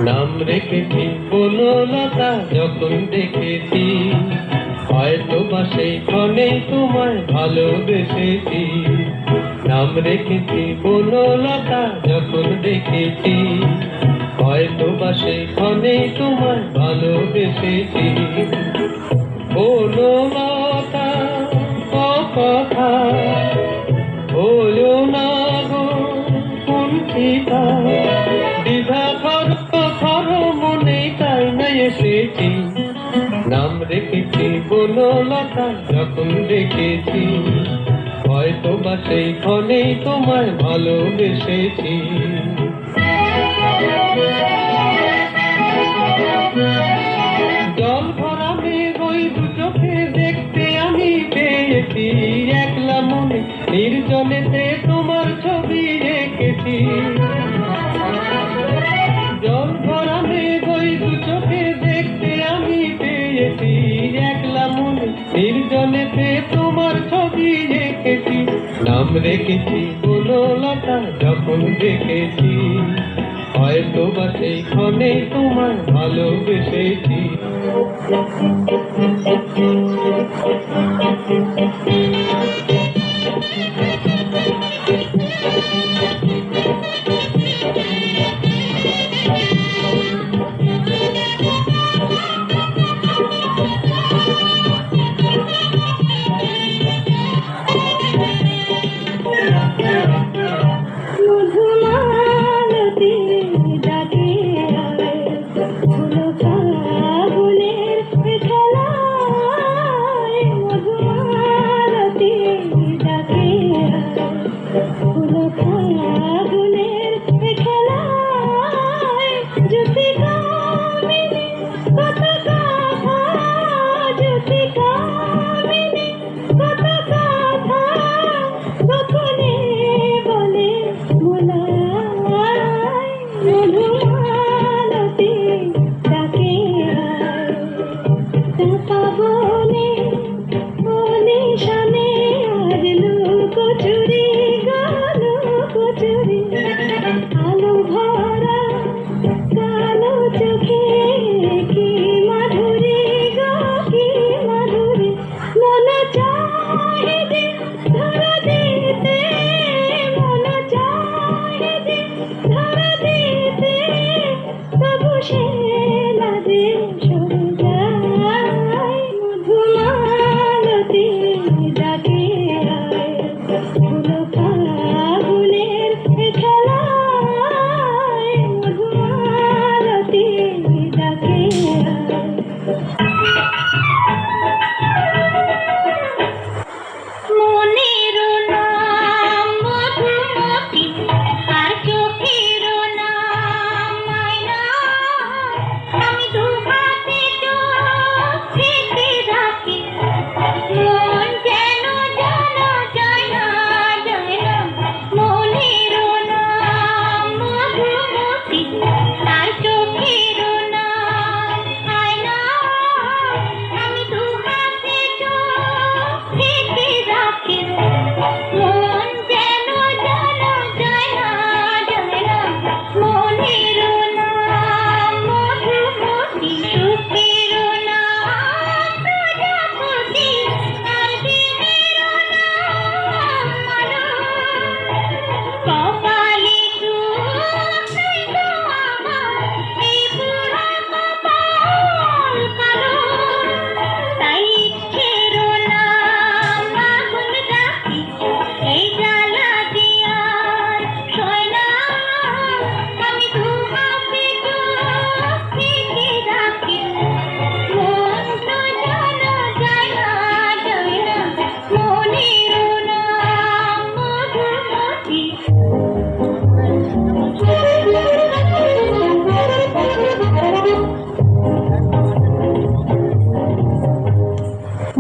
নাম রেখেছি বনলতা যখন দেখেছি, হয়তো বা সেই ক্ষণেই তোমায় ভালোবেসেছি। নাম রেখেছি বনলতা যখন দেখেছি, হয়তো বা সেই ক্ষণেই তোমায় ভালোবেসেছি। বনলতা কথা হলো না গো কুণ্ঠিতা, দ্বিধা ধরো মনে তাই না এসেছি। নাম রেখেছি বনলতা যখন দেখেছি, হয়তো বা সেই ক্ষণেই তোমায় ভালোবেসেছি। জল ভরা মেঘ ওই দু চোখে দেখতে আমি পেয়েছি, একলা মনে নির্জনেতে তোমার ছবি রেখেছি। জল ভরা মেঘ ওই দু চোখে দেখতে আমি পেয়েছি, একলা মনে নির্জনেতে তোমার ছবি রেখেছি। নাম রেখেছি বনলতা যখন দেখেছি, হয়তো বা সেই ক্ষণেই তোমায় ভালোবেসেছি।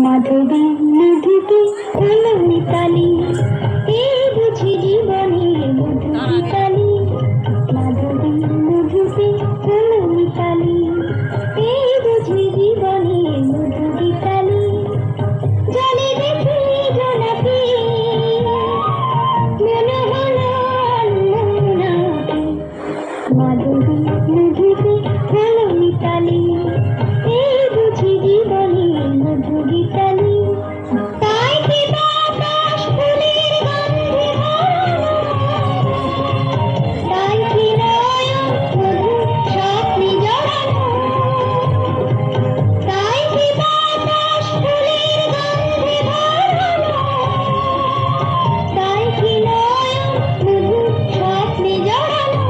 মাধবী মধুকে হলো মিতালি, এই বুঝি জীবনে মধু মিতালি। মাধবী মধুকে হলো মিতালি, এই বুঝি জীবনে মধু মিতালি। জলে দেখি জোনাকি, মনে হলো অন্যনাকি। মাধবী মধুকে হলো মিতালি, এই বুঝি জীবনে মধু গীতালি। তাই কি বাতাস ফুলের গন্ধে ভরানো, তাই কি নয়ন মধু স্বপ্নে জড়ানো, তাই কি বাতাস ফুলের গন্ধে ভরানো, তাই কি নয়ন মধু স্বপ্নে জড়ানো।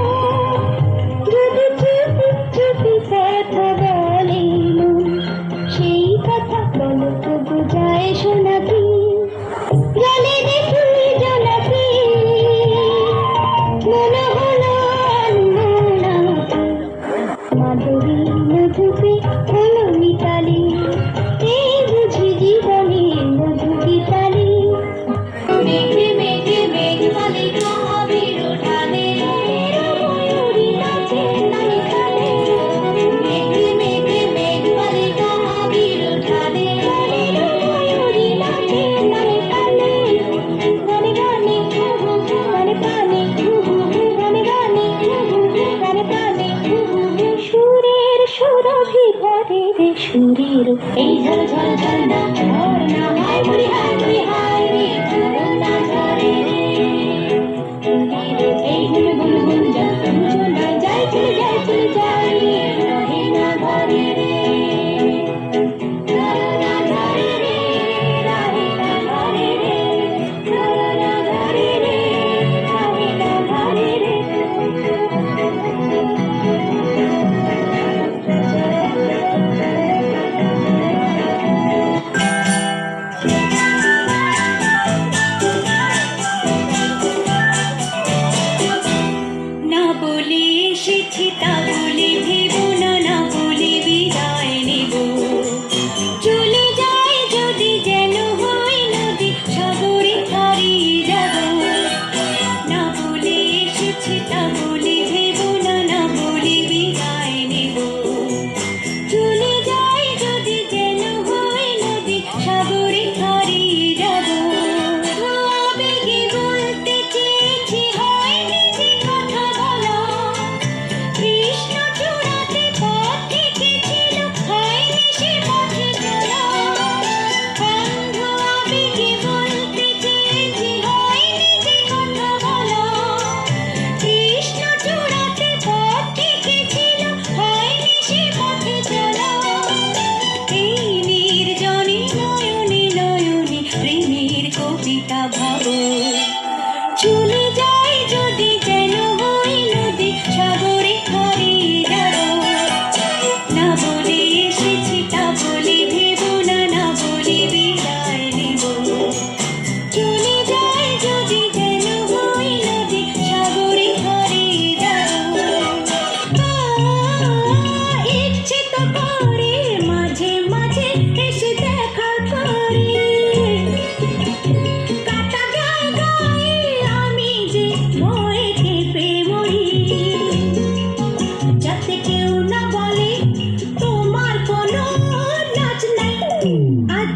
যদি চুপি চুপি কথা বলে মন, সেই কথা বলো তবু যায় শোনাকি। জলে দেখি জোনাকি, মনে হলো অন্যনাকি। মাধবী মধুকে হলো মিতালি, এই বুঝি জীবনে মধু গীতালি। মেঘে মেঘে মেঘমালিকা আবির ওঠানে, ময়ূরী নাচে নাই খানে। মেঘে মেঘে মেঘমালিকা আবির ওঠানে, ময়ূরী নাচে নাই খানে। গানে গানে ঘু ঘু ঘু, গানে গানে ঘু ঘু ঘু, গানে গানে ঘু ঘু ঘু, গানে গানে ঘু ঘু ঘু। সুরের সুরভি ভরে রে সুরের এই ঝল ঝল ঝর্ণা, ঝর্ণা হায় মুড়ি হায় মুড়ি হায় রে, ঝর্ণা ঝরে রে। এই গুল গুল গুল জল সূচনা যায় চলে যায় চলে যায় রে, রহে না ঘরে রে। ঝর্ণা ঝরে রে, রহে না ঘরে রে, ঝর্ণা ঝরে রে, রহে না ঘরে রে। না বলে এসেছি তা বলে ভেবো না, না বলে বিদায় নেব। চলে যায় যদি যেন হয় নদী, সাগরে হারিয়ে যাব। না বলে এসেছি তা বলে ভেবো না, না বলে বিদায় নেব। চলে যায় যদি যেন হয় নদী, সাগরে হারিয়ে যাব। আবেগে বলতে চেয়েছি হয়নি যে কথা বলা, কৃষ্ণ চূড়াতে পথ থেকেছিল, হয়নি সে পথে চলা। অন্ধ আবেগে বলতে চেয়েছি হয়নি যে কথা বলা, কৃষ্ণ চূড়াতে পথ থেকেছিল, হয়নি সে পথে চলা। এই নির্জনে নয়নে নয়নে প্রেমের কবিতা ভাবো। চলে যায় যদি যেন হয় নদী, সাগরে হারিয়ে যাব। না বলে এসেছি তা বলে ভেবো না, না বলে বিদায় নেব। চলে যায় যদি যেন হয় নদী, সাগরে হারিয়ে যাব। ইচ্ছে তো করে মাঝে মাঝে এসে দেখা করে, কাটা যায় গায়ে আমি যে ভয়ে ক্ষেপে মরি। যাতে কেউ না বলে তোমার কোনো নাচ নাই। আজ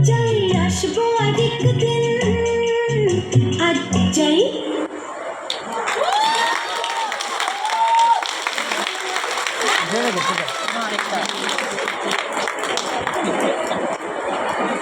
যাই আসবো আরেকদিন, আজ যাই। আরেকটা